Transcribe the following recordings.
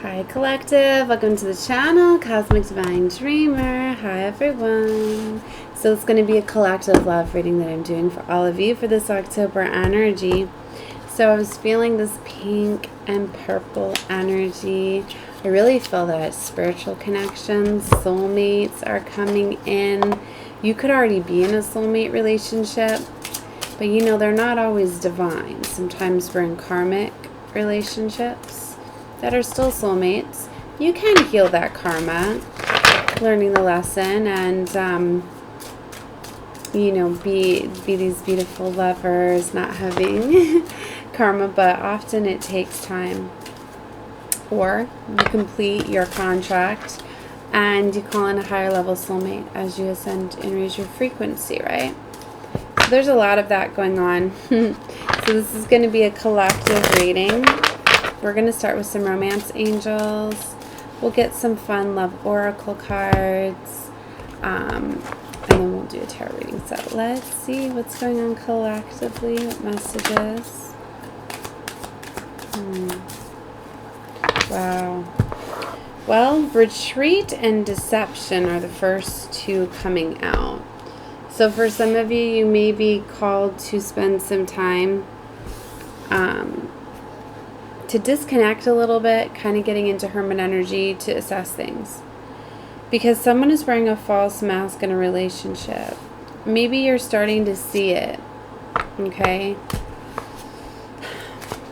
Hi Collective, welcome to the channel, Cosmic Divine Dreamer. Hi everyone. So it's going to be a collective love reading that I'm doing for all of you for this October energy. So I was feeling this pink and purple energy. I really feel that spiritual connections, soulmates are coming in. You could already be in a soulmate relationship, but you know, they're not always divine. Sometimes we're in karmic relationships that are still soulmates. You can heal that karma, learning the lesson, and you know, be these beautiful lovers, not having karma, but often it takes time. Or you complete your contract and you call in a higher level soulmate as you ascend and raise your frequency, right? So there's a lot of that going on. So this is going to be a collective reading. We're going to start with some romance angels. We'll get some fun love oracle cards. And then we'll do a tarot reading. So let's see what's going on collectively. What messages? Wow. Well, retreat and deception are the first two coming out. So for some of you, you may be called to spend some time to disconnect a little bit, kind of getting into hermit energy to assess things. Because someone is wearing a false mask in a relationship. Maybe you're starting to see it, okay?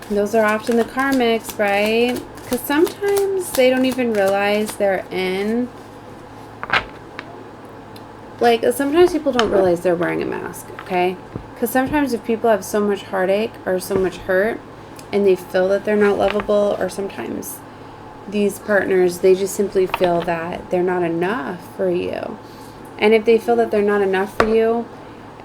Those are often the karmics, right? Because sometimes they don't even realize they're in. Like, sometimes people don't realize they're wearing a mask, okay? Because sometimes if people have so much heartache or so much hurt, and they feel that they're not lovable, or sometimes these partners, they just simply feel that they're not enough for you. And if they feel that they're not enough for you,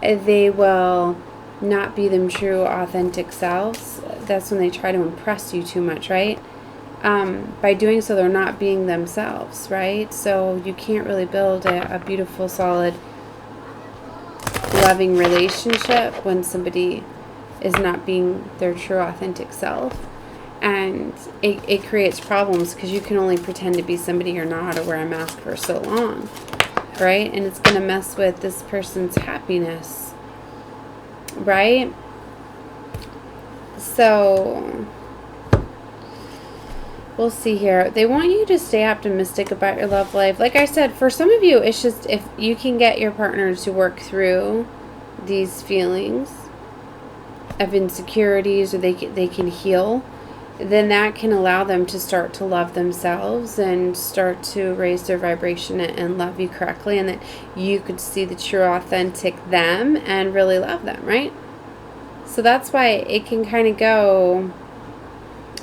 they will not be them true, authentic selves. That's when they try to impress you too much, right? By doing so, they're not being themselves, right? So you can't really build a beautiful, solid, loving relationship when somebody is not being their true authentic self. And it creates problems because you can only pretend to be somebody you're not or wear a mask for so long, right? And it's going to mess with this person's happiness, right? So we'll see here. They want you to stay optimistic about your love life. Like I said, for some of you, it's just if you can get your partner to work through these feelings of insecurities, or they can heal, then that can allow them to start to love themselves and start to raise their vibration and love you correctly, and that you could see the true authentic them and really love them, right? So that's why it can kind of go,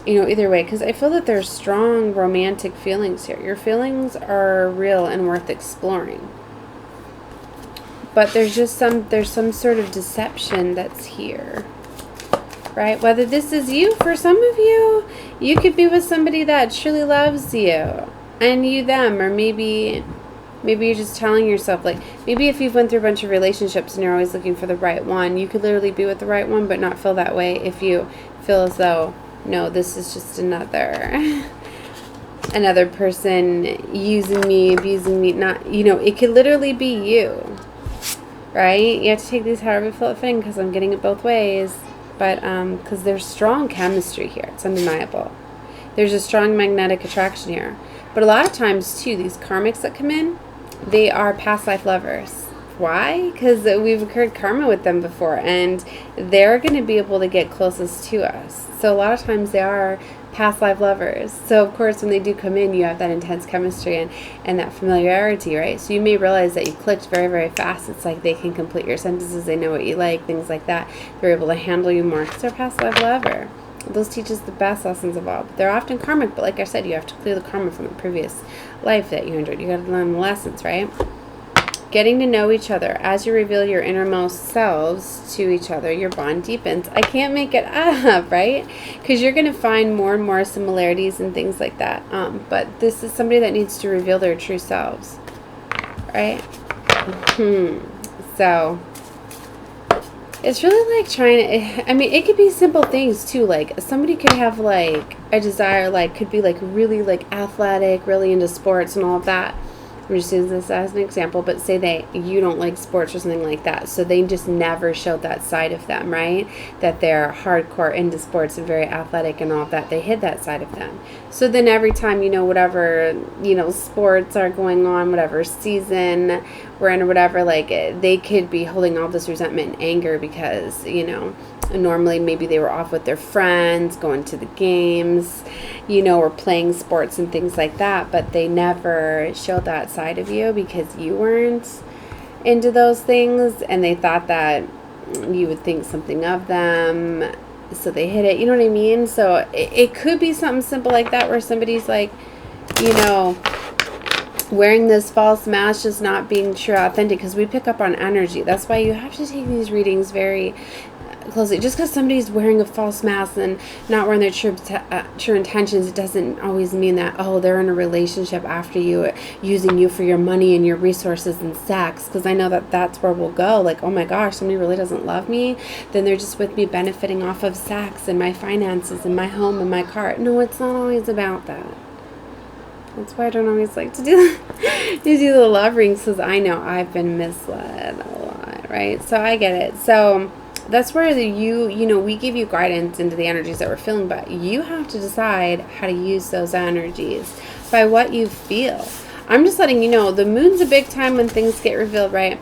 you know, either way, because I feel that there's strong romantic feelings here. Your feelings are real and worth exploring. But there's some sort of deception that's here. Right? Whether this is you, for some of you, you could be with somebody that truly loves you and you them, or maybe you're just telling yourself, like, maybe if you've went through a bunch of relationships and you're always looking for the right one, you could literally be with the right one but not feel that way if you feel as though, no, this is just another person using me, abusing me. Not, you know, it could literally be you, right? You have to take these however you feel fitting, because I'm getting it both ways. But because there's strong chemistry here, it's undeniable. There's a strong magnetic attraction here. But a lot of times too, these karmics that come in, they are past life lovers. Why? Because we've incurred karma with them before, and they're going to be able to get closest to us. So a lot of times they are past life lovers. So of course when they do come in, you have that intense chemistry and that familiarity, right? So you may realize that you clicked very, very fast. It's like they can complete your sentences, they know what you like, things like that. They're able to handle you more because they're past life lover. Those teach us the best lessons of all. But they're often karmic, but like I said, you have to clear the karma from the previous life that you endured. You got to learn the lessons, right? Getting to know each other. As you reveal your innermost selves to each other, your bond deepens. I can't make it up, right? Because you're going to find more and more similarities and things like that. But this is somebody that needs to reveal their true selves, right? So It's really like trying to, I mean, it could be simple things too. Like somebody could have like a desire, like could be like really like athletic, really into sports and all of that. I'm just using this as an example, but say you don't like sports or something like that. So they just never showed that side of them, right? That they're hardcore into sports and very athletic and all of that. They hid that side of them. So then every time, whatever, sports are going on, whatever season we're in or whatever, like they could be holding all this resentment and anger because, normally maybe they were off with their friends, going to the games, or playing sports and things like that, but they never showed that side of you because you weren't into those things, and they thought that you would think something of them, so they hid it, you know what I mean? So it could be something simple like that, where somebody's like, wearing this false mask, just not being true, authentic, because we pick up on energy. That's why you have to take these readings very closely. Just because somebody's wearing a false mask and not wearing their true intentions, it doesn't always mean that, oh, they're in a relationship after you, using you for your money and your resources and sex. Because I know that that's where we'll go. Like, oh my gosh, somebody really doesn't love me, then they're just with me benefiting off of sex and my finances and my home and my car. No, it's not always about that. That's why I don't always like to do the love rings, because I know I've been misled a lot, right? So I get it. So that's where we give you guidance into the energies that we're feeling, but you have to decide how to use those energies by what you feel. I'm just letting you know, the moon's a big time when things get revealed, right?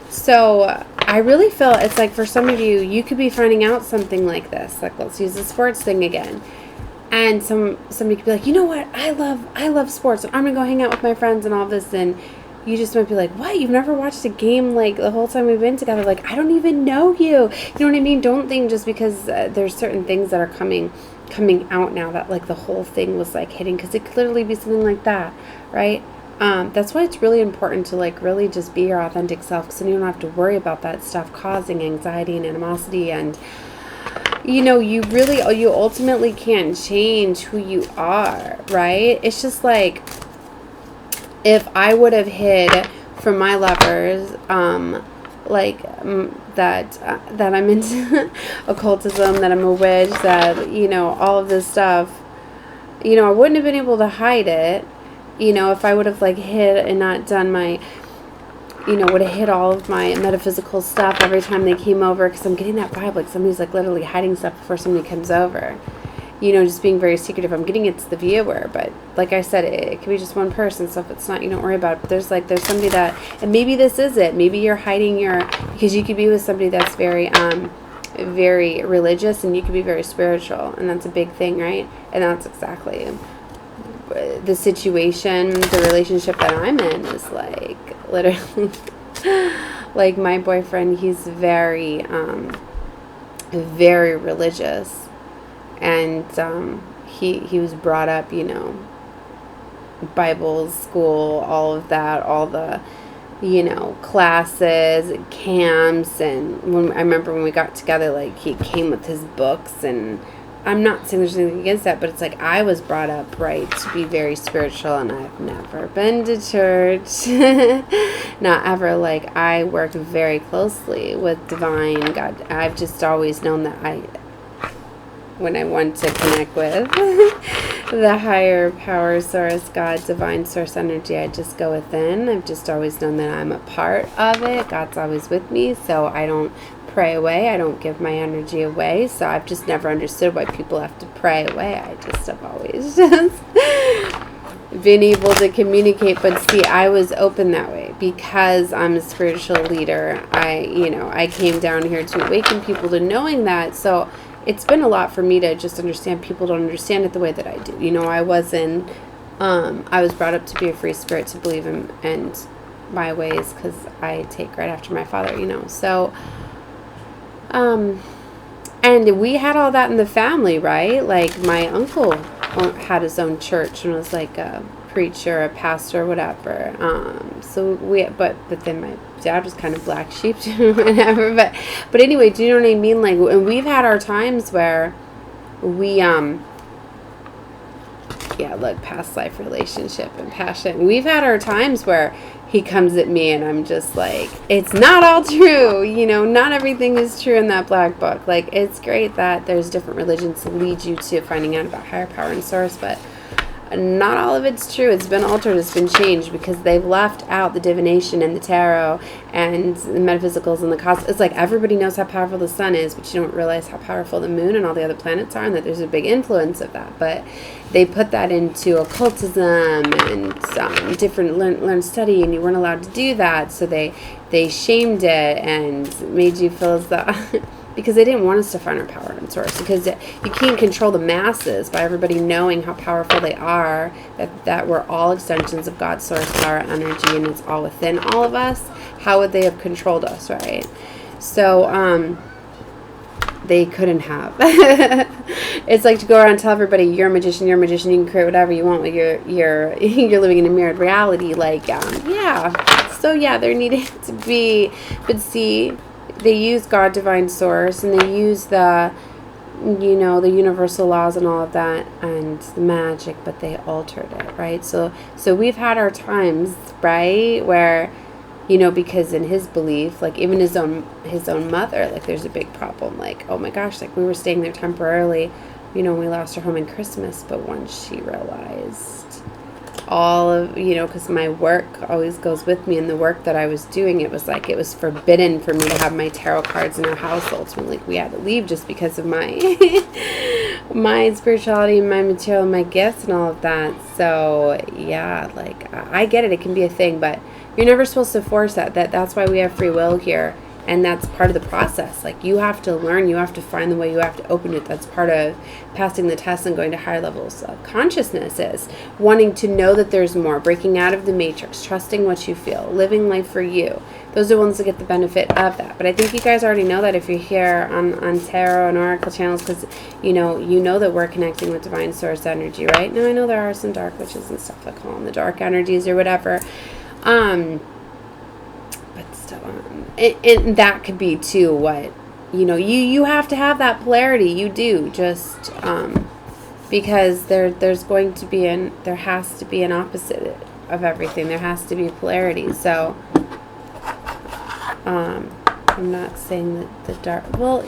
So I really feel it's like for some of you, you could be finding out something like this. Like, let's use the sports thing again. And somebody could be like, you know what, I love sports, and I'm gonna go hang out with my friends and all this, and you just might be like, what, you've never watched a game like the whole time we've been together? Like, I don't even know you. You know what I mean? Don't think just because there's certain things that are coming out now that like the whole thing was like hitting, because it could literally be something like that, right? That's why it's really important to like really just be your authentic self, because then you don't have to worry about that stuff causing anxiety and animosity, and you ultimately can't change who you are, right? It's just like, if I would have hid from my lovers, that I'm into occultism, that I'm a witch, that, all of this stuff, I wouldn't have been able to hide it, if I would have like hid and not done my, would have hid all of my metaphysical stuff every time they came over, because I'm getting that vibe like somebody's like literally hiding stuff before somebody comes over, just being very secretive. I'm getting it to the viewer, but like I said, it could be just one person, so if it's not, you don't worry about it. But there's somebody that, and maybe this is it, maybe you're hiding because you could be with somebody that's very very religious, and you could be very spiritual, and that's a big thing, right? And that's exactly the situation, the relationship that I'm in is like literally like my boyfriend, he's very very religious, and he was brought up, Bible school, all of that, all the classes, camps, and I remember when we got together, like he came with his books, and I'm not saying there's anything against that, but it's like I was brought up, right, to be very spiritual, and I've never been to church. Not ever. Like, I worked very closely with divine God. I've just always known that when I want to connect with the higher power source, God, divine source energy, I just go within. I've just always known that I'm a part of it. God's always with me, so I don't pray away. I don't give my energy away. So I've just never understood why people have to pray away. I just have always just been able to communicate. But see, I was open that way because I'm a spiritual leader. I came down here to awaken people to knowing that. So it's been a lot for me to just understand people don't understand it the way that I do. I wasn't, I was brought up to be a free spirit, to believe in and my ways, because I take right after my father, so and we had all that in the family, right? Like my uncle had his own church and was like a preacher, a pastor, whatever. But then my dad was kind of black sheep too, whatever. But anyway, do you know what I mean? Like, and we've had our times where we Yeah, look, past life relationship and passion. We've had our times where he comes at me and I'm just like, it's not all true. You know, not everything is true in that black book. Like, it's great that there's different religions that lead you to finding out about higher power and source, but not all of it's true. It's been altered. It's been changed because they've left out the divination and the tarot and the metaphysicals and the cosmos. It's like everybody knows how powerful the sun is, but you don't realize how powerful the moon and all the other planets are, and that there's a big influence of that. But they put that into occultism and different learn study, and you weren't allowed to do that. So they shamed it and made you feel as though because they didn't want us to find our power and source, because you can't control the masses by everybody knowing how powerful they are, that we're all extensions of God's source power energy, and it's all within all of us. How would they have controlled us, right? So they couldn't have. It's like to go around and tell everybody you're a magician, you can create whatever you want with you're living in a mirrored reality. Like, yeah. So yeah, there needed to be, but see, they use God, divine source, and they use the, you know, the universal laws and all of that and the magic, but they altered it, right? So we've had our times, right, where, you know, because in his belief, like even his own mother, like there's a big problem. Like, oh my gosh, like we were staying there temporarily, you know, we lost our home in Christmas, but once she realized all of, you know, because my work always goes with me, and the work that I was doing, it was like it was forbidden for me to have my tarot cards in our house. Ultimately, like we had to leave just because of my my spirituality and my material and my gifts and all of that. So yeah, like I get it, it can be a thing, but you're never supposed to force that. That's why we have free will here. And that's part of the process. Like, you have to learn, you have to find the way, you have to open it. That's part of passing the test and going to higher levels of consciousness, is wanting to know that there's more, breaking out of the matrix, trusting what you feel, living life for you. Those are the ones that get the benefit of that. But I think you guys already know that if you're here on tarot and oracle channels, because you know that we're connecting with divine source energy, right? Now, I know there are some dark witches and stuff that call them the dark energies or whatever. But still, and that could be too what, you know, you have to have that polarity. You do, just because there's going to be there has to be an opposite of everything. There has to be polarity. So I'm not saying that the dark, well,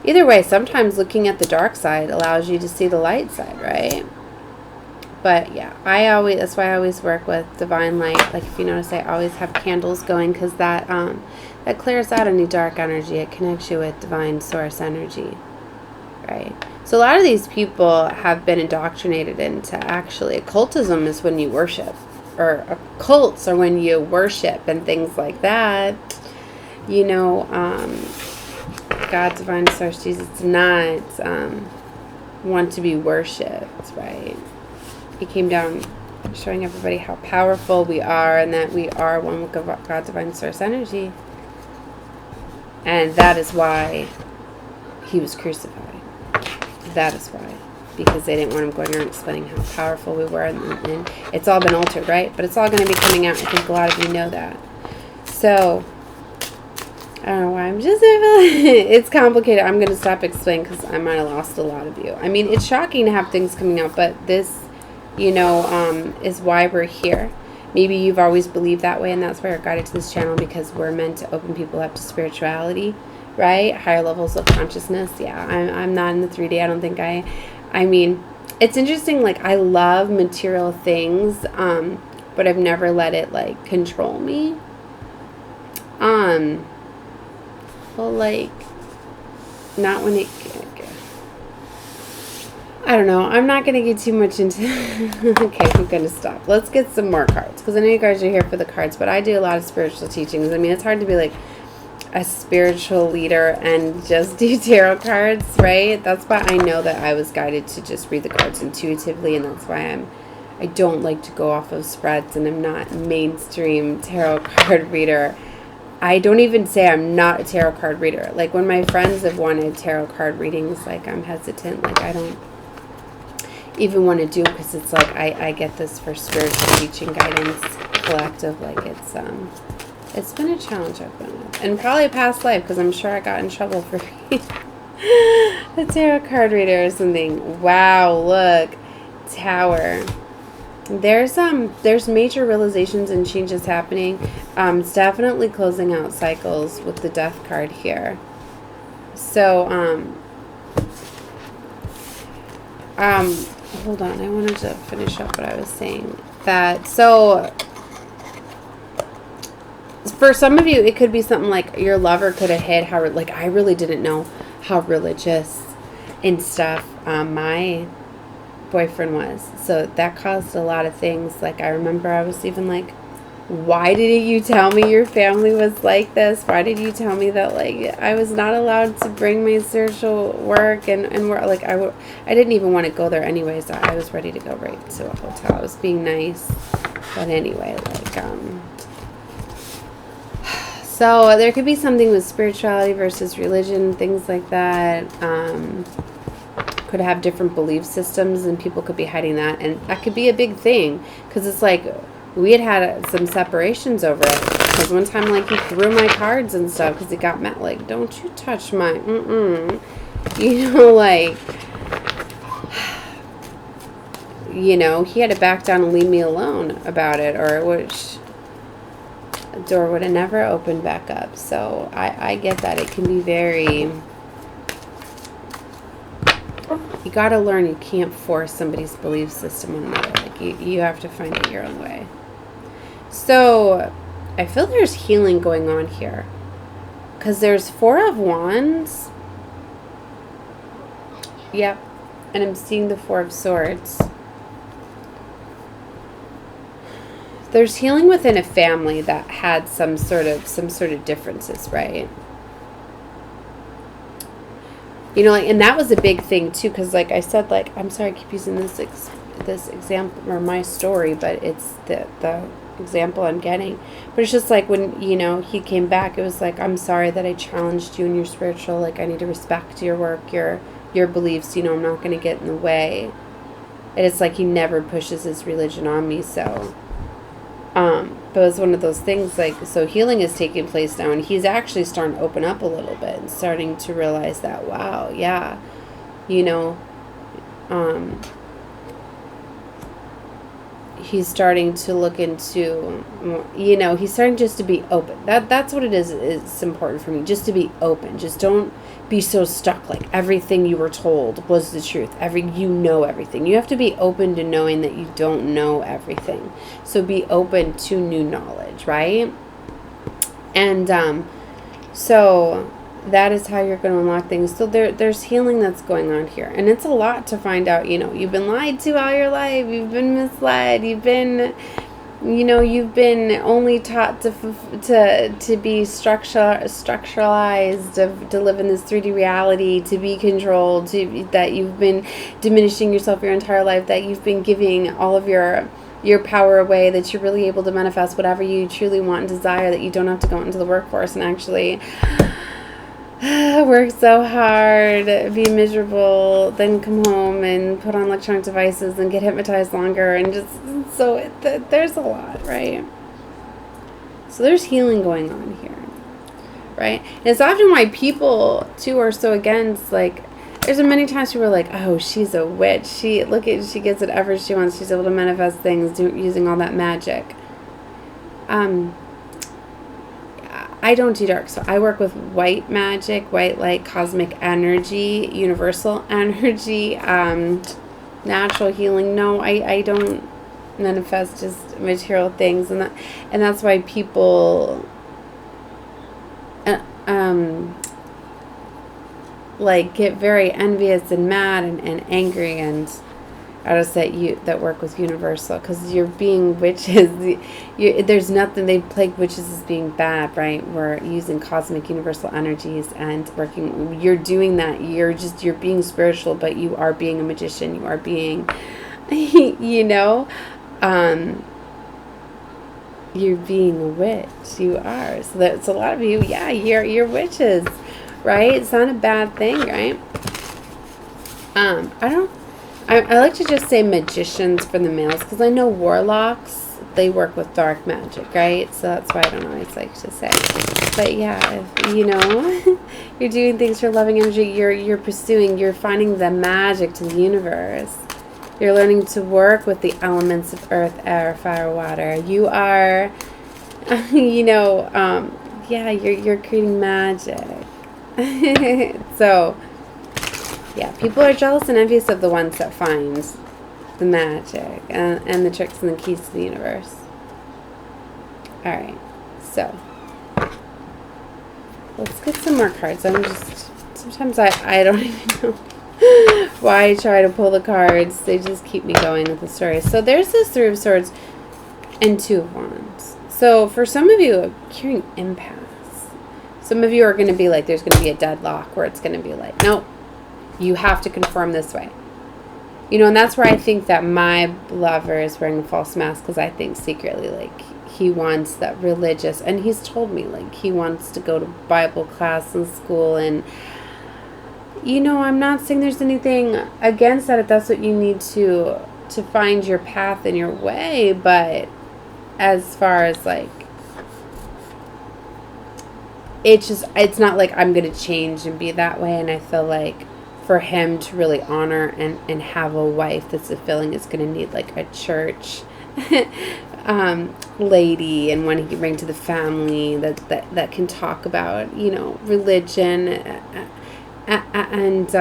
either way, sometimes looking at the dark side allows you to see the light side, right? But yeah, that's why I always work with divine light. Like, if you notice, I always have candles going, because that clears out any dark energy. It connects you with divine source energy, right? So a lot of these people have been indoctrinated into, actually, occultism is when you worship, or occults are when you worship and things like that. You know, God, divine source, Jesus, does not want to be worshipped, right? He came down showing everybody how powerful we are, and that we are one with God's divine source energy. And that is why he was crucified. That is why. Because they didn't want him going around explaining how powerful we were. And it's all been altered, right? But it's all going to be coming out. I think a lot of you know that. So, I don't know why I'm just, it's complicated. I'm going to stop explaining because I might have lost a lot of you. I mean, it's shocking to have things coming out, but this, you know, is why we're here. Maybe you've always believed that way, and that's why you're guided to this channel, because we're meant to open people up to spirituality, right? Higher levels of consciousness. Yeah, I'm not in the 3D. I don't think I mean, it's interesting. Like, I love material things, but I've never let it, like, control me. Well, like, not when it, I don't know. I'm not going to get too much into okay, I'm going to stop. Let's get some more cards, because I know you guys are here for the cards, but I do a lot of spiritual teachings. I mean, it's hard to be like a spiritual leader and just do tarot cards, right? That's why I know that I was guided to just read the cards intuitively, and that's why I don't like to go off of spreads, and I'm not a mainstream tarot card reader. I don't even say I'm not a tarot card reader. Like, when my friends have wanted tarot card readings, like, I'm hesitant. Like, I don't even want to do, because it's like I get this for spiritual teaching, guidance, collective. Like, it's been a challenge I've been with, and probably a past life, because I'm sure I got in trouble for being a tarot card reader or something. Wow, look, Tower. There's major realizations and changes happening. It's definitely closing out cycles with the Death card here. So, hold on, I wanted to finish up what I was saying. So, for some of you, it could be something like your lover could have hit how, like, I really didn't know how religious and stuff my boyfriend was. So that caused a lot of things. Like, I remember I was even like, why didn't you tell me your family was like this? Why did you tell me that, like, I was not allowed to bring my spiritual work and work? Like, I didn't even want to go there anyways. I was ready to go right to a hotel. I was being nice. But anyway, like, so there could be something with spirituality versus religion, things like that. Could have different belief systems, and people could be hiding that, and that could be a big thing, because it's like we had some separations over it, because one time, like, he threw my cards and stuff because he got mad, like, don't you touch my you know, like, you know, he had to back down and leave me alone about it, or which the door would have never opened back up. So I get that it can be very, you got to learn you can't force somebody's belief system on another. Like, you have to find it your own way. So I feel there's healing going on here, because there's 4 of Wands. Yep. And I'm seeing the 4 of Swords. There's healing within a family that had some sort of differences, right? You know, like, and that was a big thing too, because, like I said, like, I'm sorry I keep using this example, or my story, but it's the example I'm getting. But it's just like, when, you know, he came back, it was like, I'm sorry that I challenged you in your spiritual, like, I need to respect your work, your beliefs, you know, I'm not going to get in the way. And it's like he never pushes his religion on me, so but it's one of those things, like, so healing is taking place now, and he's actually starting to open up a little bit and starting to realize that, wow, yeah, you know, he's starting to look into, you know, he's starting just to be open. That's what it is. It's important for me, just to be open. Just don't be so stuck, like everything you were told was the truth. You know everything. You have to be open to knowing that you don't know everything. So be open to new knowledge, right? And so that is how you're going to unlock things. So there's healing that's going on here, and it's a lot to find out. You know, you've been lied to all your life. You've been misled. You've been, you know, you've been only taught to be structuralized, to live in this 3D reality, to be controlled, that you've been diminishing yourself your entire life, that you've been giving all of your power away, that you're really able to manifest whatever you truly want and desire, that you don't have to go into the workforce and actually work so hard, be miserable, then come home and put on electronic devices and get hypnotized longer, and just, so there's a lot, right? So there's healing going on here, right? And it's often why people too are so against, like, there's many times people are like, oh, she's a witch, she gets whatever she wants, she's able to manifest things using all that magic. I don't do dark, so I work with white magic, white light, cosmic energy, universal energy, natural healing. No, I don't manifest just material things, and that's why people like get very envious and mad and angry and artists that work with universal, because you're being witches. There's nothing, they plague witches as being bad, right? We're using cosmic universal energies and working. You're doing that. You're being spiritual, but you are being a magician. You are being, you know, you're being a witch. You are. So that's a lot of you. Yeah, you're witches, right? It's not a bad thing, right? I like to just say magicians for the males, because I know warlocks, they work with dark magic, right? So that's why I don't always like to say. But yeah, if, you know, you're doing things for loving energy, you're pursuing, you're finding the magic to the universe. You're learning to work with the elements of earth, air, fire, water. You are, you know, yeah, you're creating magic. So, yeah, people are jealous and envious of the ones that find the magic and the tricks and the keys to the universe. All right, so let's get some more cards. Sometimes I don't even know why I try to pull the cards. They just keep me going with the story. So there's this Three of Swords and Two of Wands. So for some of you, I'm hearing impasse. Some of you are going to be like, there's going to be a deadlock where it's going to be like, nope, you have to conform this way. You know, and that's where I think that my lover is wearing a false mask, because I think secretly, like, he wants that religious, and he's told me, like, he wants to go to Bible class in school, and, you know, I'm not saying there's anything against that if that's what you need to find your path and your way, but as far as, like, it's not like I'm going to change and be that way, and I feel like for him to really honor and have a wife that's fulfilling is going to need, like, a church lady, and one he can bring to the family that can talk about, you know, religion, and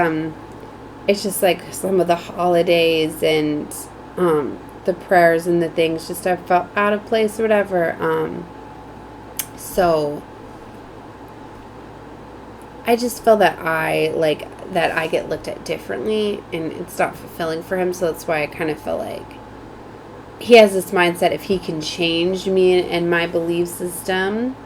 it's just like some of the holidays and the prayers and the things just I felt out of place or whatever. So I just feel that I get looked at differently, and it's not fulfilling for him. So that's why I kind of feel like he has this mindset, if he can change me and my belief system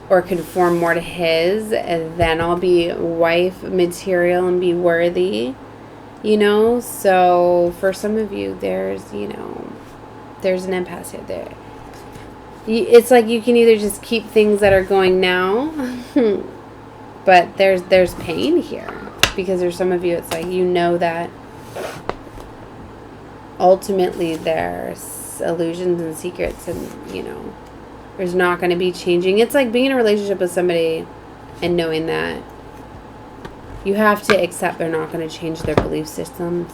or conform more to his, then I'll be wife material and be worthy, you know. So for some of you, there's, you know, there's an impasse here. There, it's like you can either just keep things that are going now, but there's pain here, because there's some of you, it's like, you know, that ultimately there's illusions and secrets, and, you know, there's not going to be changing. It's like being in a relationship with somebody and knowing that you have to accept they're not going to change their belief systems.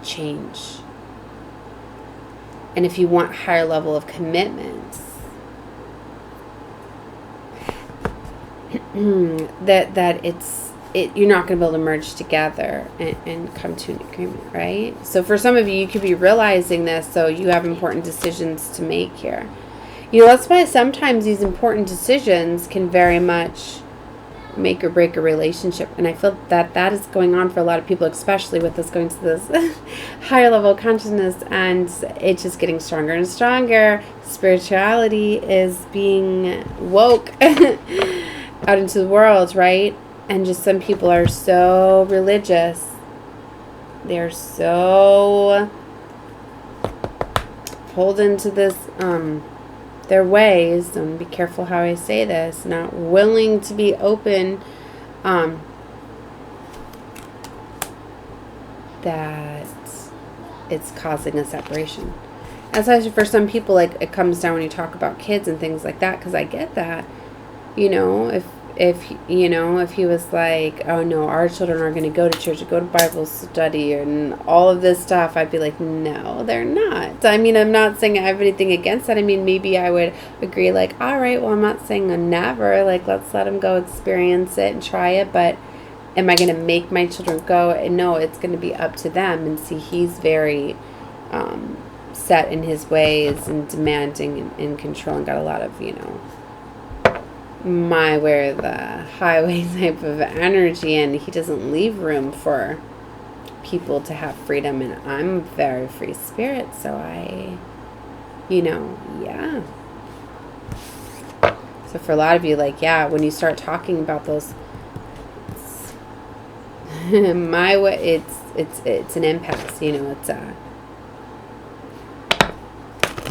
Change. And if you want higher level of commitments, that you're not going to be able to merge together and come to an agreement, right? So for some of you, you could be realizing this, so you have important decisions to make here. You know, that's why sometimes these important decisions can very much make or break a relationship. And I feel that that is going on for a lot of people, especially with us going to this higher level of consciousness, and it's just getting stronger and stronger. Spirituality is being woke out into the world, right? And just some people are so religious. They're so pulled into this, their ways, and be careful how I say this, not willing to be open, that it's causing a separation. As I said, for some people, like, it comes down when you talk about kids and things like that, because I get that, you know, if you know, if he was like, oh no, our children are going to go to church, go to Bible study, and all of this stuff, I'd be like, no, they're not. I mean, I'm not saying I have anything against that. I mean, maybe I would agree, like, all right, well, I'm not saying a never, like, let's let them go experience it and try it, but am I going to make my children go? And no, it's going to be up to them. And see, he's very set in his ways and demanding and in control, and got a lot of, you know, my way or the highway type of energy, and he doesn't leave room for people to have freedom. And I'm a very free spirit, so I, you know, yeah. So for a lot of you, like, yeah, when you start talking about those, my way, it's an impasse, you know. It's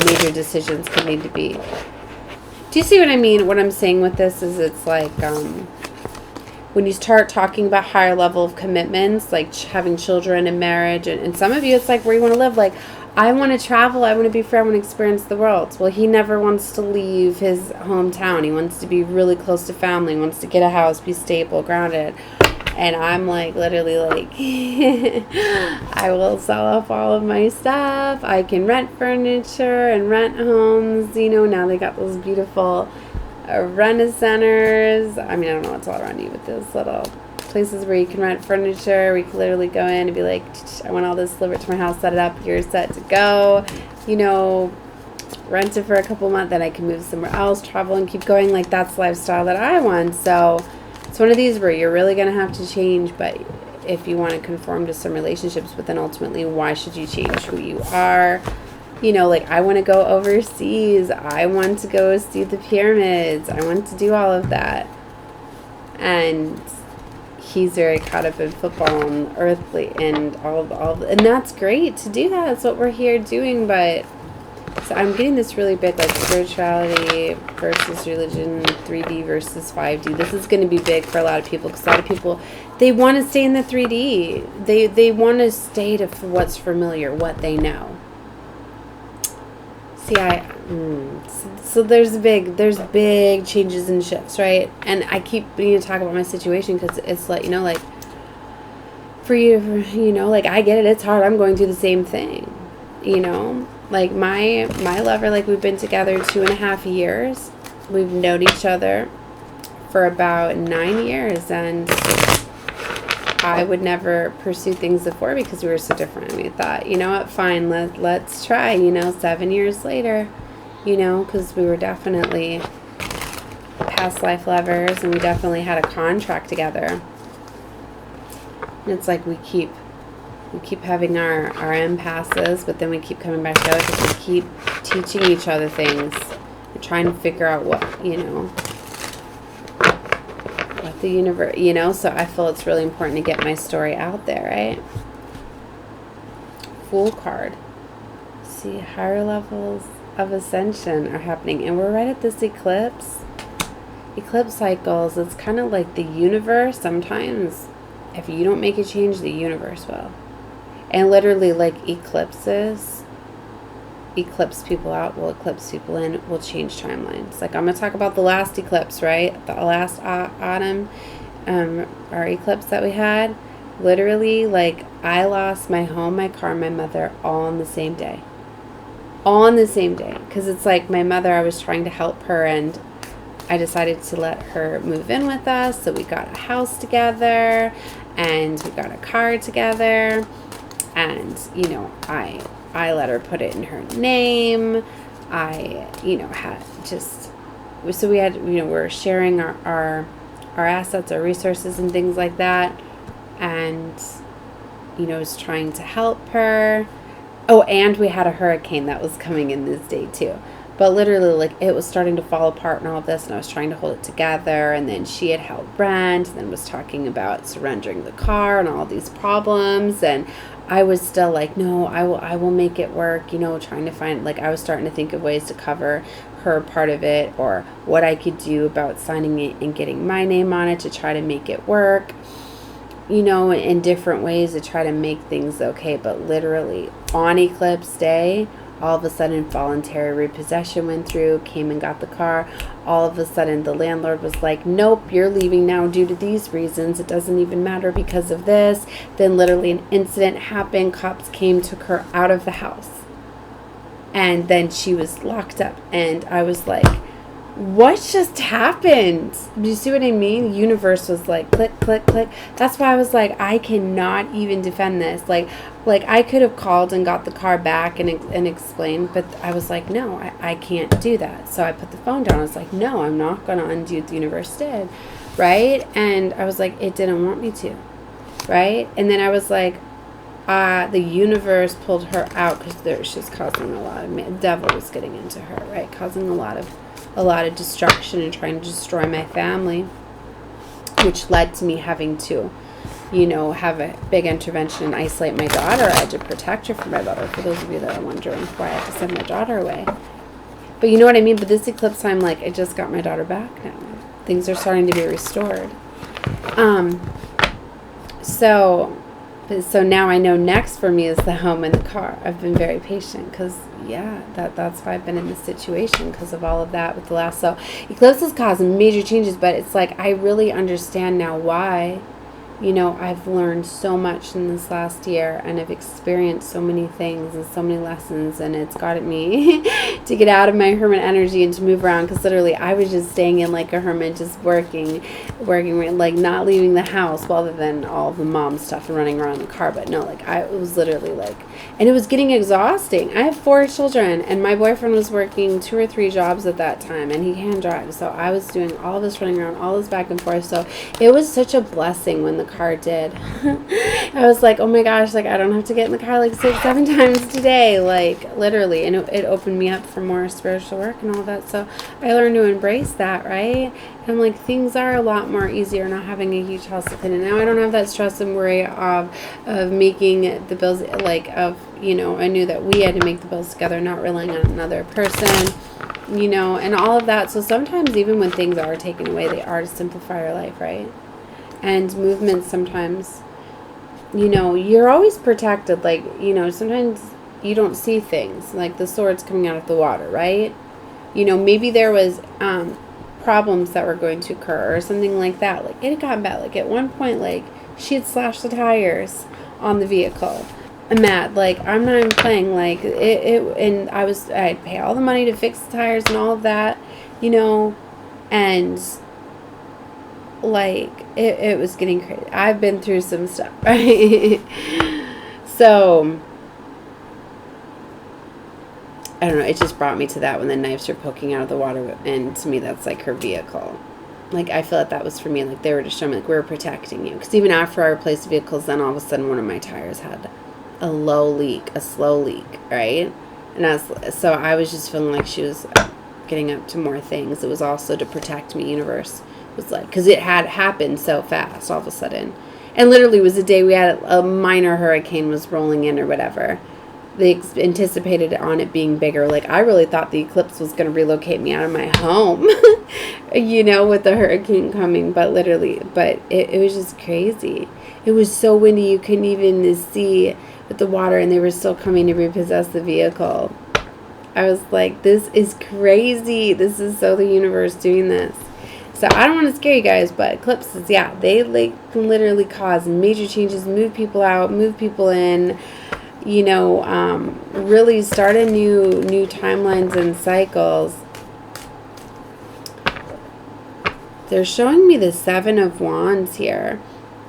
major decisions can need to be. Do you see what I mean? What I'm saying with this is, it's like, when you start talking about higher level of commitments, like having children and marriage, and some of you, it's like where you want to live. Like, I want to travel, I want to be free, I want to experience the world. Well, he never wants to leave his hometown. He wants to be really close to family, he wants to get a house, be stable, grounded. And I'm like, literally like, I will sell off all of my stuff. I can rent furniture and rent homes. You know, now they got those beautiful rent-a-centers. I mean, I don't know what's all around you, but those little places where you can rent furniture, where you can literally go in and be like, I want all this delivered to my house, set it up, you're set to go. You know, rent it for a couple months, then I can move somewhere else, travel and keep going. Like, that's the lifestyle that I want. So it's one of these where you're really going to have to change, but if you want to conform to some relationships, but then ultimately, why should you change who you are? You know, like, I want to go overseas. I want to go see the pyramids. I want to do all of that. And he's very caught up in football and earthly and and that's great to do that. That's what we're here doing. But so I'm getting this really big, like, spirituality versus religion, 3D versus 5D. This is going to be big for a lot of people, because a lot of people, they want to stay in the 3D. They want to stay to what's familiar, what they know. See, so there's big changes and shifts, right? And I keep needing to talk about my situation, because it's like, you know, like, for you, you know, like, I get it, it's hard. I'm going through the same thing, you know. Like, my lover, like, we've been together 2.5 years. We've known each other for about 9 years, and I would never pursue things before because we were so different. We thought, you know what, fine, let's try, you know, 7 years later, you know, because we were definitely past life lovers, and we definitely had a contract together. And it's like we keep having our impasses, but then we keep coming back together because we keep teaching each other things and trying to figure out what, you know, what the universe, you know. So I feel it's really important to get my story out there, right? Fool card. See, higher levels of ascension are happening, and we're right at this eclipse cycles. It's kind of like the universe. Sometimes if you don't make a change, the universe will. And literally, like, eclipses eclipse people out, will eclipse people in, will change timelines. Like, I'm going to talk about the last eclipse, right? The last autumn, our eclipse that we had. Literally, like, I lost my home, my car, my mother, all on the same day. All on the same day. Because it's like, my mother, I was trying to help her, and I decided to let her move in with us. So we got a house together, and we got a car together. And, you know, I let her put it in her name. I, you know, had just, so we had, you know, we're sharing our assets, our resources and things like that. And, you know, was trying to help her. Oh, and we had a hurricane that was coming in this day too. But literally, like, it was starting to fall apart and all of this, and I was trying to hold it together. And then she had held rent, and then was talking about surrendering the car and all these problems. And I was still like, no, I will make it work, you know, trying to find, like, I was starting to think of ways to cover her part of it, or what I could do about signing it and getting my name on it to try to make it work, you know, in different ways to try to make things okay. But literally, on Eclipse Day, all of a sudden, voluntary repossession went through, came and got the car. All of a sudden, the landlord was like, nope, you're leaving now due to these reasons. It doesn't even matter because of this. Then literally an incident happened. Cops came, took her out of the house. And then she was locked up. And I was like, what just happened? Do you see what I mean? The universe was like, click, click, click. That's why I was like, I cannot even defend this. Like I could have called and got the car back and explained, but I was like, no, I can't do that. So I put the phone down. I was like, no, I'm not going to undo what the universe did, right? And I was like, it didn't want me to, right? And then I was like, the universe pulled her out because she was causing a lot of, the devil was getting into her, right? Causing a lot of destruction and trying to destroy my family, which led to me having to, you know, have a big intervention and isolate my daughter. I had to protect her from my daughter, for those of you that are wondering why I had to send my daughter away. But you know what I mean? But this eclipse time, like, I just got my daughter back now. Things are starting to be restored. So now I know next for me is the home and the car. I've been very patient because, yeah, that's why I've been in this situation, because of all of that with the last. So eclipses cause major changes, but it's like I really understand now why you know, I've learned so much in this last year, and I've experienced so many things and so many lessons, and it's gotten me to get out of my hermit energy and to move around, because literally I was just staying in like a hermit, just working, like not leaving the house, well, other than all the mom stuff and running around the car, but no, like it was literally like, and it was getting exhausting. I have 4 children, and my boyfriend was working 2 or 3 jobs at that time, and he hand drives, so I was doing all this running around, all this back and forth, so it was such a blessing when the car did. I was like, oh my gosh, like I don't have to get in the car like 6-7 times today, like literally, and it opened me up for more spiritual work and all that. So I learned to embrace that, right? And I'm like, things are a lot more easier not having a huge house to clean, and now I don't have that stress and worry of making the bills, like of, you know, I knew that we had to make the bills together, not relying on another person, you know, and all of that. So sometimes even when things are taken away, they are to simplify your life, right? And movement, sometimes, you know, you're always protected. Like, you know, sometimes you don't see things, like the swords coming out of the water, right? You know, maybe there was problems that were going to occur or something like that. Like, it had gotten bad. Like, at one point, like, she had slashed the tires on the vehicle. I'm mad. Like, I'm not even playing. Like, and I'd pay all the money to fix the tires and all of that, you know, and like it was getting crazy. I've been through some stuff, right? So I don't know, it just brought me to that when the knives were poking out of the water, and to me that's like her vehicle. Like, I feel like that was for me, like they were just showing me, like, we were protecting you, because even after I replaced the vehicles, then all of a sudden one of my tires had a slow leak, right? And so I was just feeling like she was getting up to more things. It was also to protect me, universe was like, because it had happened so fast all of a sudden, and literally it was the day we had a minor hurricane was rolling in or whatever. They anticipated on it being bigger. Like, I really thought the eclipse was going to relocate me out of my home, you know, with the hurricane coming, but it was just crazy. It was so windy you couldn't even see with the water, and they were still coming to repossess the vehicle. I was like, this is crazy. This is so the universe doing this. So I don't want to scare you guys, but eclipses, yeah, they like can literally cause major changes, move people out, move people in, you know, really start a new timelines and cycles. They're showing me the 7 of Wands here,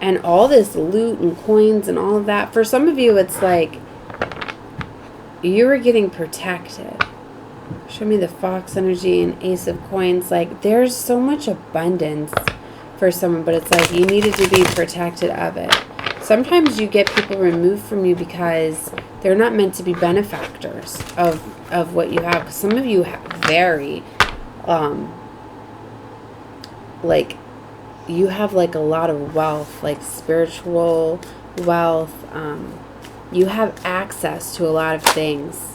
and all this loot and coins and all of that. For some of you, it's like you were getting protected. Show me the Fox energy and Ace of Coins. Like, there's so much abundance for someone, but it's like you needed to be protected of it. Sometimes you get people removed from you because they're not meant to be benefactors of what you have. Some of you have very, like, you have like a lot of wealth, like spiritual wealth. You have access to a lot of things.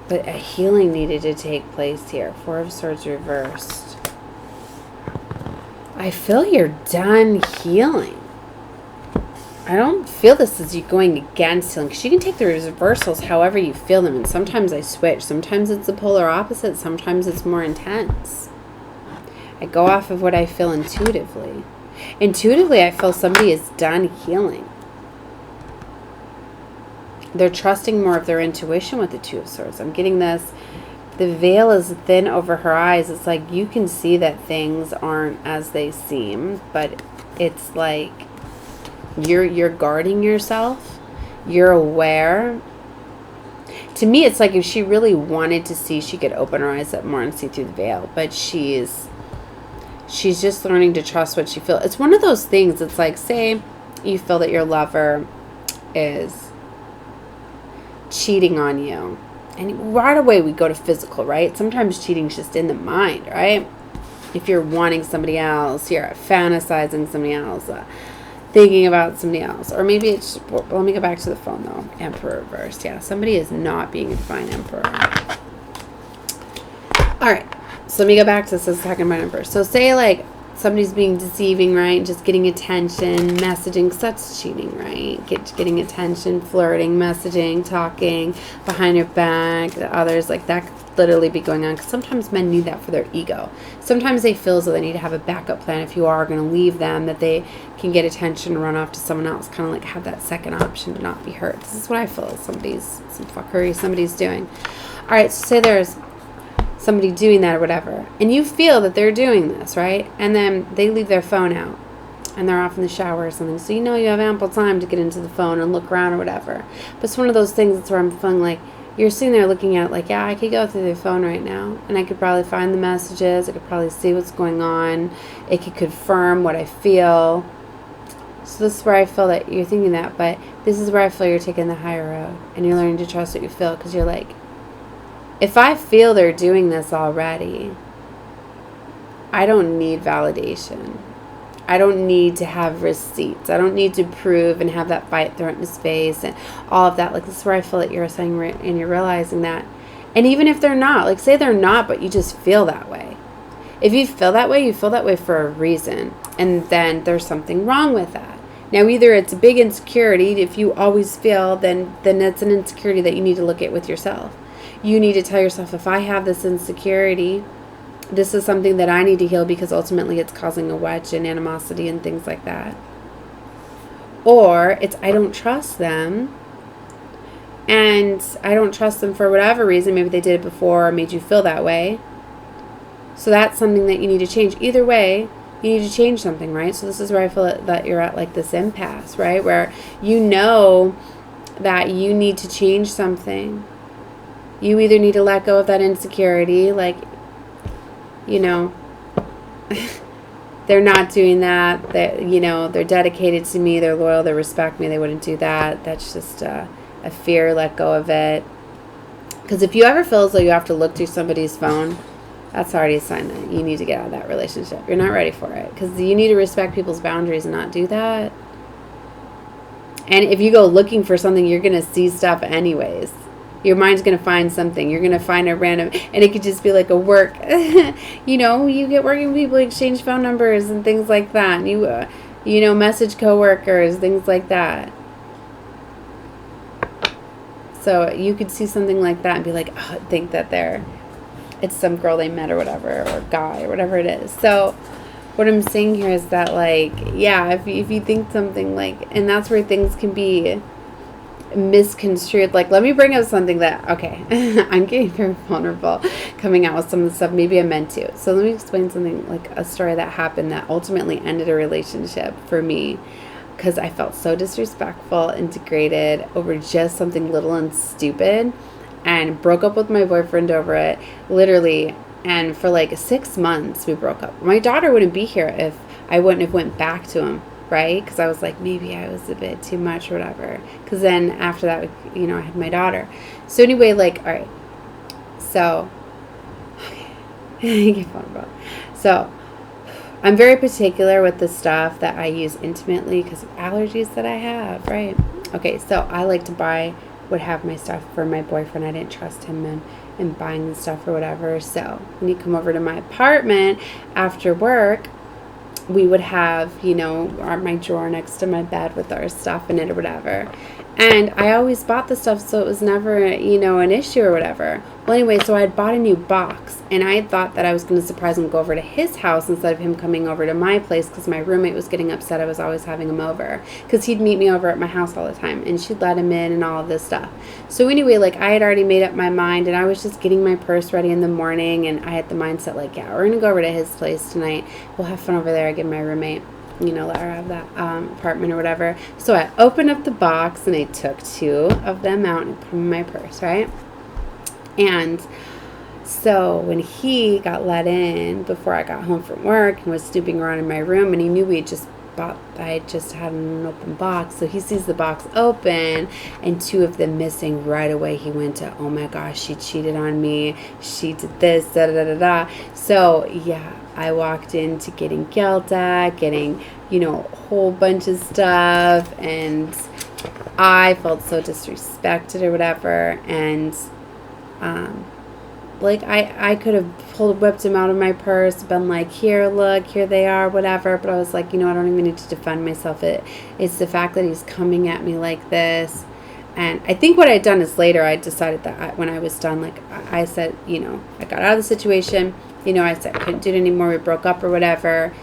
But a healing needed to take place here. 4 of Swords reversed. I feel you're done healing. I don't feel this as you going against healing, because you can take the reversals however you feel them, and sometimes I switch. Sometimes it's the polar opposite. Sometimes it's more intense. I go off of what I feel intuitively. Intuitively, I feel somebody is done healing. They're trusting more of their intuition with the 2 of Swords. I'm getting this. The veil is thin over her eyes. It's like you can see that things aren't as they seem, but it's like you're guarding yourself. You're aware. To me, it's like if she really wanted to see, she could open her eyes up more and see through the veil. But she's just learning to trust what she feels. It's one of those things. It's like, say you feel that your lover is cheating on you, and right away we go to physical, right? Sometimes cheating's just in the mind, right? If you're wanting somebody else, you're fantasizing somebody else, thinking about somebody else, or maybe it's, well, let me go back to the phone though. Emperor reversed. Yeah, somebody is not being a divine emperor. All right, so let me go back to this second mind emperor. So say like somebody's being deceiving, right? Just getting attention, messaging, because that's cheating, right? Getting attention, flirting, messaging, talking behind your back, the others, like that literally be going on, because sometimes men need that for their ego. Sometimes they feel as though they need to have a backup plan if you are going to leave them, that they can get attention and run off to someone else, kind of like have that second option to not be hurt. This is what I feel some fuckery somebody's doing. All right, so say there's somebody doing that or whatever, and you feel that they're doing this, right? And then they leave their phone out, and they're off in the shower or something, so you know you have ample time to get into the phone and look around or whatever. But it's one of those things that's where I'm feeling like, you're sitting there looking at it like, yeah, I could go through their phone right now, and I could probably find the messages, I could probably see what's going on, it could confirm what I feel. So this is where I feel that you're thinking that, but this is where I feel you're taking the higher road, and you're learning to trust what you feel, because you're like, if I feel they're doing this already, I don't need validation. I don't need to have receipts. I don't need to prove and have that fight thrown in his face and all of that. Like, this is where I feel that you're saying, and you're realizing that. And even if they're not, like, say they're not, but you just feel that way. If you feel that way, you feel that way for a reason. And then there's something wrong with that. Now, either it's a big insecurity. If you always feel, then it's an insecurity that you need to look at with yourself. You need to tell yourself, if I have this insecurity, this is something that I need to heal, because ultimately it's causing a wedge and animosity and things like that. Or it's, I don't trust them, and I don't trust them for whatever reason. Maybe they did it before or made you feel that way. So that's something that you need to change. Either way, you need to change something, right? So this is where I feel that you're at, like, this impasse, right? Where you know that you need to change something. You either need to let go of that insecurity, like, you know, they're not doing that. That, you know, they're dedicated to me. They're loyal. They respect me. They wouldn't do that. That's just a fear. Let go of it. Because if you ever feel as though you have to look through somebody's phone, that's already a sign that you need to get out of that relationship. You're not ready for it. Because you need to respect people's boundaries and not do that. And if you go looking for something, you're going to see stuff anyways. Your mind's going to find something. You're going to find a random, and it could just be like a work, you know, you get working people, exchange phone numbers and things like that. And you know, message coworkers, things like that. So you could see something like that and be like, oh, think that it's some girl they met or whatever, or guy or whatever it is. So what I'm saying here is that, like, yeah, if you think something like, and that's where things can be misconstrued. Like, let me bring up something that, okay, I'm getting very vulnerable coming out with some of the stuff. Maybe I meant to. So let me explain something, like a story that happened that ultimately ended a relationship for me, because I felt so disrespectful and degraded over just something little and stupid, and broke up with my boyfriend over it, literally. And for like 6 months we broke up. My daughter wouldn't be here if I wouldn't have went back to him, right? Because I was like, maybe I was a bit too much or whatever. Because then after that, you know, I had my daughter. So anyway, like, all right. So, okay. So, I'm very particular with the stuff that I use intimately because of allergies that I have, right? Okay, so I like to would have my stuff for my boyfriend. I didn't trust him in buying the stuff or whatever. So when he'd come over to my apartment after work, we would have, you know, my drawer next to my bed with our stuff in it or whatever. And I always bought the stuff, so it was never, you know, an issue or whatever. Well, anyway, so I had bought a new box, and I had thought that I was going to surprise him and go over to his house instead of him coming over to my place, because my roommate was getting upset I was always having him over, because he'd meet me over at my house all the time, and she'd let him in and all of this stuff. So anyway, like, I had already made up my mind, and I was just getting my purse ready in the morning, and I had the mindset, like, yeah, we're going to go over to his place tonight. We'll have fun over there. I give my roommate, you know, let her have that apartment or whatever. So I opened up the box, and I took 2 of them out and put them in my purse, right? And so when he got let in before I got home from work and was snooping around in my room, and he knew I had just had an open box, so he sees the box open and 2 of them missing. Right away he went to, oh my gosh, she cheated on me, she did this, da da da da. So yeah, I walked into getting yelled at, getting, you know, a whole bunch of stuff, and I felt so disrespected or whatever. And like, I could have whipped him out of my purse, been like, here, look, here they are, whatever. But I was like, you know, I don't even need to defend myself. It's the fact that he's coming at me like this. And I think what I'd done is later I decided that when I was done, like I said, you know, I got out of the situation, you know, I said I couldn't do it anymore, we broke up or whatever.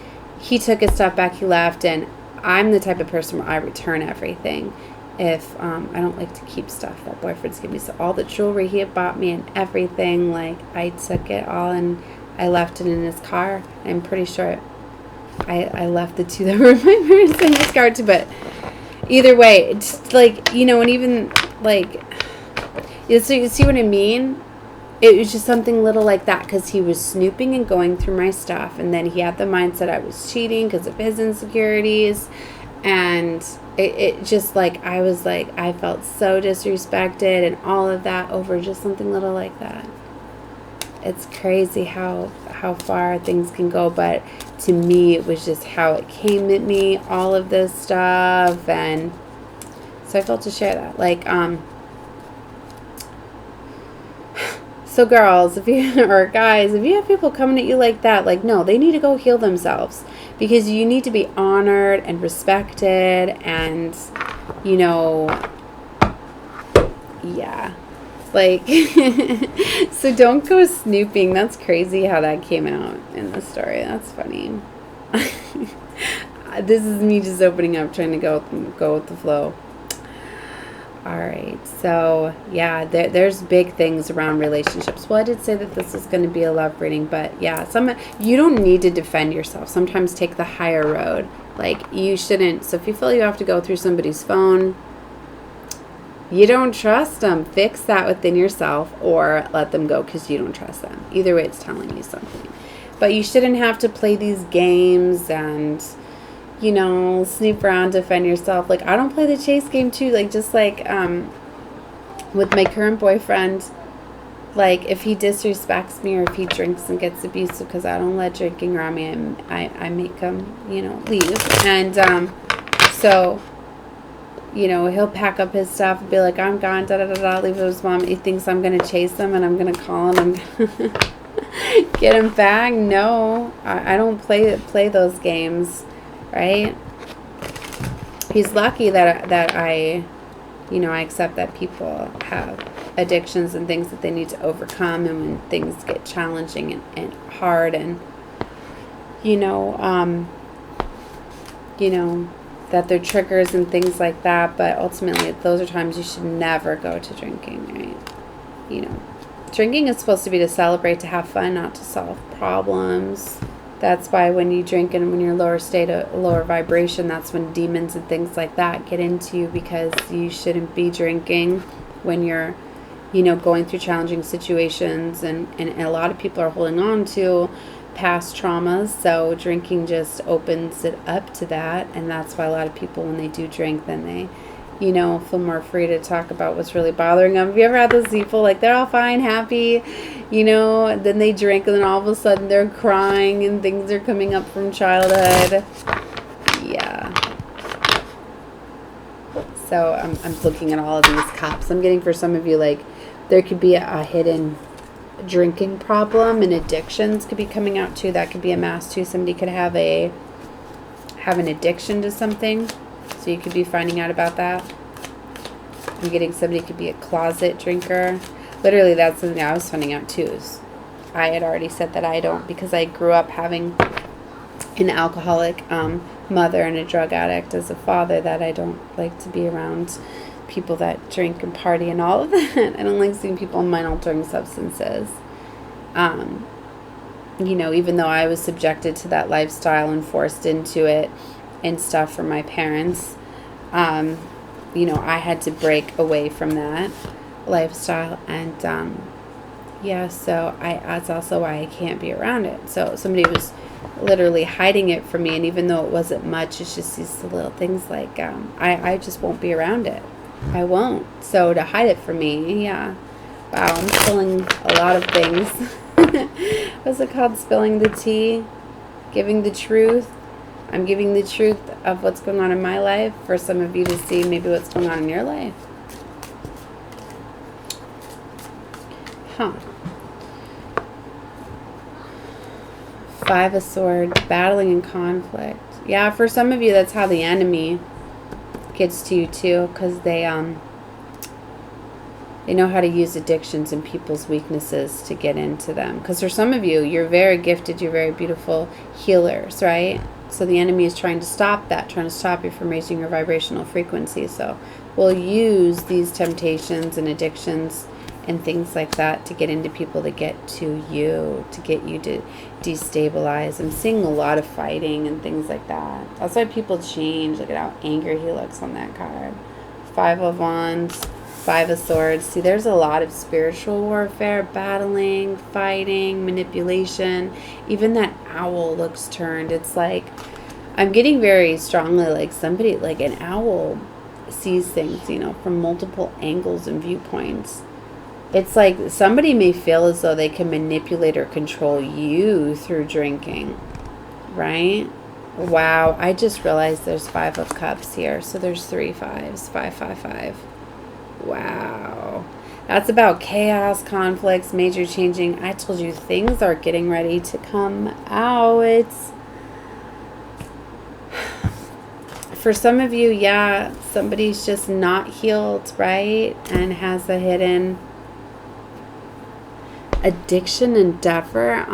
He took his stuff back, he left, and I'm the type of person where I return everything if I don't like to keep stuff that boyfriends give me. So all the jewelry he had bought me and everything, like I took it all and I left it in his car. I'm pretty sure I left the two that were in my parents' in his car too, but either way, it's like, you know, and even like, so you see what I mean? It was just something little like that, because he was snooping and going through my stuff, and then he had the mindset I was cheating because of his insecurities, and it just like, I was like, I felt so disrespected and all of that over just something little like that. It's crazy how far things can go, but to me it was just how it came at me, all of this stuff, and so I felt to share that. Like, so girls, if you, or guys, if you have people coming at you like that, like, no, they need to go heal themselves, because you need to be honored and respected, and, you know, yeah. Like, so don't go snooping. That's crazy how that came out in the story. That's funny. This is me just opening up, trying to go with the flow. All right. So, yeah, there's big things around relationships. Well, I did say that this is going to be a love reading, but yeah, you don't need to defend yourself. Sometimes take the higher road. Like, you shouldn't. So if you feel you have to go through somebody's phone, you don't trust them, fix that within yourself, or let them go because you don't trust them. Either way, it's telling you something. But you shouldn't have to play these games and, you know, snoop around, defend yourself. Like, I don't play the chase game too. Like, just like with my current boyfriend, like, if he disrespects me or if he drinks and gets abusive, because I don't let drinking around me, I make him, you know, leave. And so, you know, he'll pack up his stuff and be like, I'm gone, da-da-da-da, leave it with his mom. He thinks I'm going to chase him and I'm going to call him and get him back. No, I don't play those games, right? He's lucky that I, you know, I accept that people have addictions and things that they need to overcome, and when things get challenging and hard, and, you know, that they're triggers and things like that, but ultimately those are times you should never go to drinking, right? You know, drinking is supposed to be to celebrate, to have fun, not to solve problems. That's why when you drink and when you're lower state, a lower vibration, that's when demons and things like that get into you, because you shouldn't be drinking when you're, you know, going through challenging situations, and a lot of people are holding on to past traumas, so drinking just opens it up to that. And that's why a lot of people, when they do drink, then they, you know, feel more free to talk about what's really bothering them. Have you ever had those people, like, they're all fine, happy, you know, and then they drink and then all of a sudden they're crying and things are coming up from childhood? Yeah. So I'm looking at all of these cups. I'm getting, for some of you, like, there could be a hidden drinking problem, and addictions could be coming out too. That could be a mask too. Somebody could have an addiction to something, so you could be finding out about that. I'm getting somebody could be a closet drinker. Literally, that's something I was finding out too. Is I had already said that I don't, because I grew up having an alcoholic mother and a drug addict as a father, that I don't like to be around people that drink and party and all of that. I don't like seeing people on mind-altering substances. You know, even though I was subjected to that lifestyle and forced into it and stuff from my parents, you know, I had to break away from that lifestyle. And yeah, so that's also why I can't be around it. So somebody was literally hiding it from me, and even though it wasn't much, it's just these little things, like I just won't be around it. I won't. So to hide it from me, yeah. Wow, I'm spilling a lot of things. What's it called? Spilling the tea? Giving the truth? I'm giving the truth of what's going on in my life for some of you to see maybe what's going on in your life. Huh. Five of Swords, battling in conflict. Yeah, for some of you, that's how the enemy gets to you too, because they They know how to use addictions and people's weaknesses to get into them. Because for some of you, you're very gifted, you're very beautiful healers, right? So the enemy is trying to stop that, trying to stop you from raising your vibrational frequency. So we'll use these temptations and addictions and things like that to get into people, to get to you, to get you to destabilize. I'm seeing a lot of fighting and things like that. That's why people change. Look at how angry he looks on that card. 5 of Wands, 5 of Swords. See, there's a lot of spiritual warfare, battling, fighting, manipulation. Even that owl looks turned. It's like, I'm getting very strongly like somebody, like an owl sees things, you know, from multiple angles and viewpoints. It's like somebody may feel as though they can manipulate or control you through drinking, right? Wow, I just realized there's 5 of Cups here. So there's 3 5s, 5, 5, 5. Wow. That's about chaos, conflicts, major changing. I told you things are getting ready to come out. For some of you, yeah, somebody's just not healed, right? And has a hidden addiction endeavor.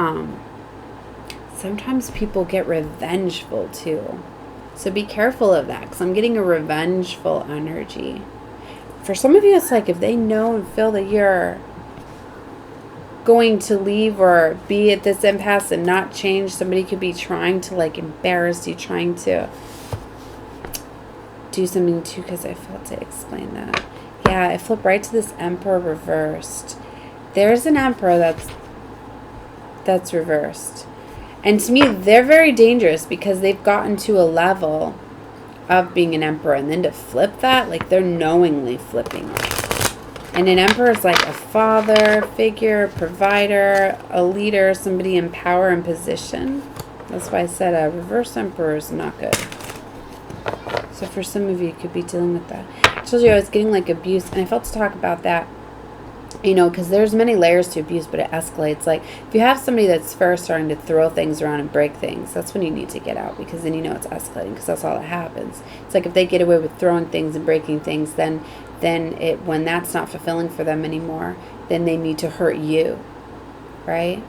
Sometimes people get revengeful too. So be careful of that, because I'm getting a revengeful energy. For some of you, it's like if they know and feel that you're going to leave or be at this impasse and not change, somebody could be trying to like embarrass you, trying to do something too, because I failed to explain that. Yeah, I flip right to this Emperor reversed. There's an Emperor that's reversed. And to me, they're very dangerous because they've gotten to a level of being an Emperor, and then to flip that, like they're knowingly flipping it. And an Emperor is like a father figure, provider, a leader, somebody in power and position. That's why I said a reverse Emperor is not good. So for some of you, you could be dealing with that. I told you I was getting like abuse, and I felt to talk about that. You know, because there's many layers to abuse, but it escalates. Like, if you have somebody that's first starting to throw things around and break things, that's when you need to get out, because then you know it's escalating, because that's all that happens. It's like if they get away with throwing things and breaking things, then when that's not fulfilling for them anymore, then they need to hurt you, right?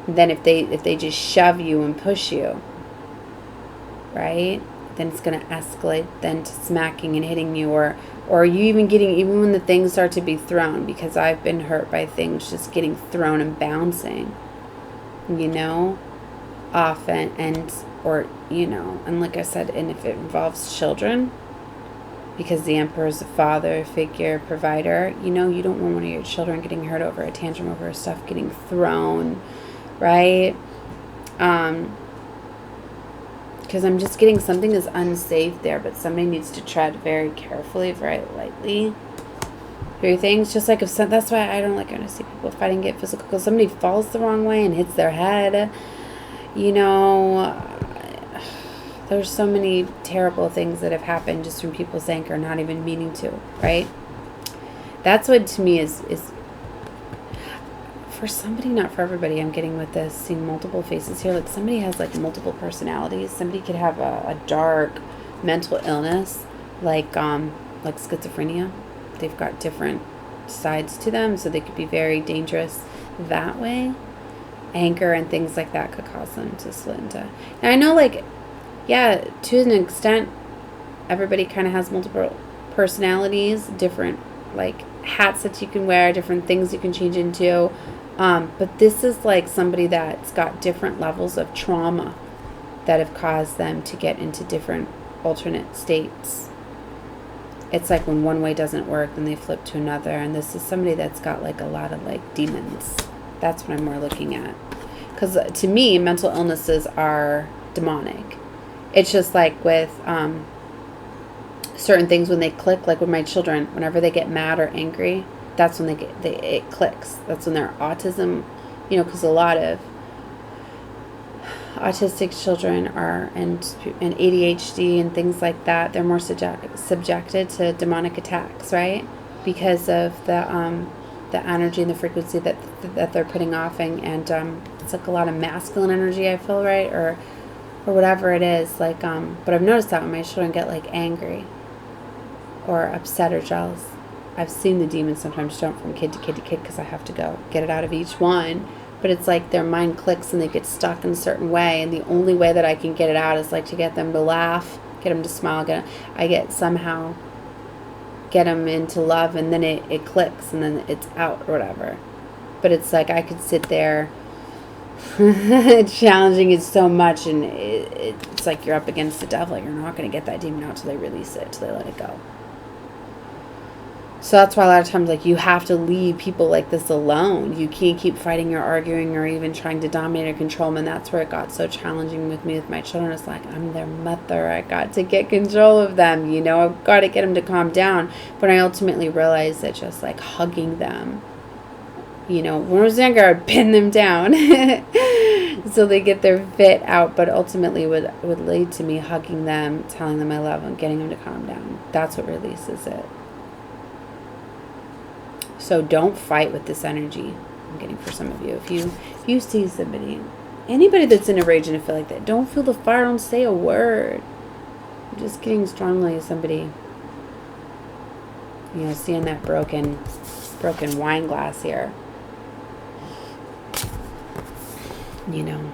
And then if they just shove you and push you, right, then it's going to escalate then to smacking and hitting you, or you even when the things start to be thrown, because I've been hurt by things just getting thrown and bouncing, you know, often, and like I said, and if it involves children, because the Emperor is a father figure, provider, you know, you don't want one of your children getting hurt over a tantrum, over stuff getting thrown, right? Because I'm just getting something is unsafe there, but somebody needs to tread very carefully, very lightly through things. Just like that's why I don't like when I see people fighting, get physical, because somebody falls the wrong way and hits their head. You know, there's so many terrible things that have happened just from people's anger, not even meaning to, right? That's what to me is for somebody, not for everybody. I'm getting with this, seeing multiple faces here. Like somebody has like multiple personalities. Somebody could have a dark mental illness, like schizophrenia. They've got different sides to them, so they could be very dangerous that way. Anger and things like that could cause them to slip into. Now I know, like, yeah, to an extent, everybody kind of has multiple personalities, different like hats that you can wear, different things you can change into. But this is like somebody that's got different levels of trauma that have caused them to get into different alternate states. It's like when one way doesn't work, then they flip to another. And this is somebody that's got like a lot of like demons. That's what I'm more looking at. Because to me, mental illnesses are demonic. It's just like with certain things when they click, like with my children, whenever they get mad or angry, that's when it clicks. That's when their autism, you know, because a lot of autistic children are, and ADHD and things like that, they're more subjected to demonic attacks, right? Because of the energy and the frequency that they're putting off, and it's like a lot of masculine energy, I feel, right? Or whatever it is, like, but I've noticed that when my children get like angry or upset or jealous, I've seen the demons sometimes jump from kid to kid to kid because I have to go get it out of each one. But it's like their mind clicks and they get stuck in a certain way. And the only way that I can get it out is like to get them to laugh, get them to smile, somehow get them into love, and then it clicks and then it's out or whatever. But it's like I could sit there challenging it so much, and it's like you're up against the devil. You're not going to get that demon out till they release it, till they let it go. So that's why a lot of times, like, you have to leave people like this alone. You can't keep fighting or arguing or even trying to dominate or control them. And that's where it got so challenging with me with my children. It's like, I'm their mother. I got to get control of them. You know, I've got to get them to calm down. But I ultimately realized that just like hugging them, you know, when I was younger, I'd pin them down so they get their fit out. But ultimately would lead to me hugging them, telling them I love them, getting them to calm down. That's what releases it. So don't fight with this energy I'm getting for some of you. If you see somebody, anybody that's in a rage and I feel like that, don't feel the fire, don't say a word. I'm just getting strongly somebody, you know, seeing that broken wine glass here. You know.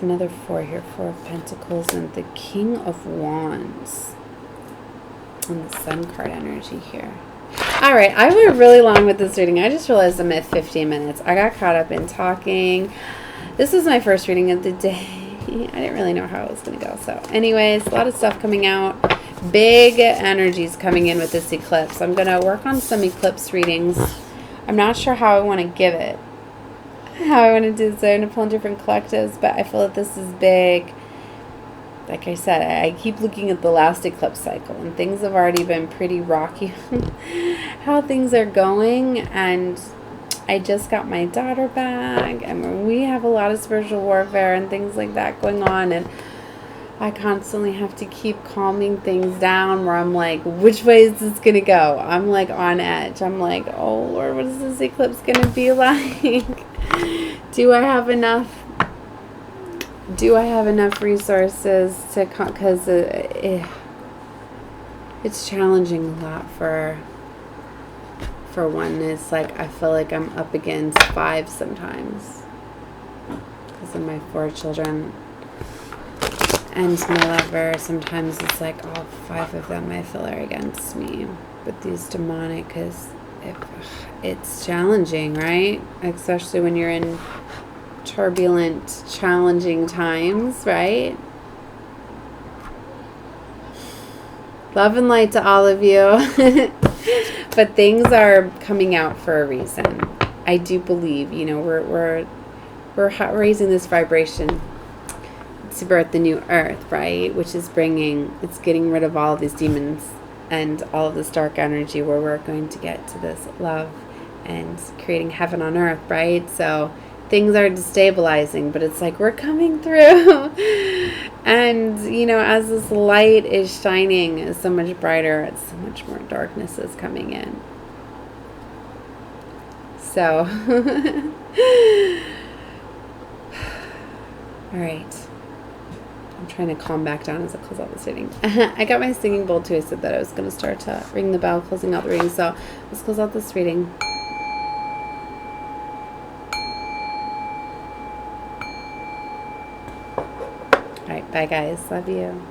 Another 4 here, 4 of Pentacles and the King of Wands and the Sun card energy here. All right, I went really long with this reading. I just realized I'm at 15 minutes. I got caught up in talking. This is my first reading of the day. I didn't really know how it was going to go. So anyways, a lot of stuff coming out. Big energies coming in with this eclipse. I'm going to work on some eclipse readings. I'm not sure how I want to give it. How I want to do this. I'm going to pull in different collectives, but I feel that this is big. Like I said, I keep looking at the last eclipse cycle, and things have already been pretty rocky. How things are going, and I just got my daughter back, and we have a lot of spiritual warfare and things like that going on, and I constantly have to keep calming things down where I'm like, which way is this going to go? I'm like on edge. I'm like, oh Lord, what is this eclipse going to be like? Do I have enough resources to, because it's challenging a lot for one. It's like I feel like I'm up against 5 sometimes because of my 4 children and my lover. Sometimes it's like all 5 of them I feel are against me. But these demonic, because it's challenging, right? Especially when you're in turbulent, challenging times, right? Love and light to all of you. But things are coming out for a reason. I do believe, you know, we're raising this vibration to birth the new earth, right? Which is it's getting rid of all of these demons and all of this dark energy, where we're going to get to this love and creating heaven on earth, right? So things are destabilizing, but it's like we're coming through. And, you know, as this light is shining, is so much brighter, it's so much more darkness is coming in. So, all right. I'm trying to calm back down as I close out this reading. I got my singing bowl too. I said that I was going to start to ring the bell, closing out the reading. So let's close out this reading. All right, bye guys. Love you.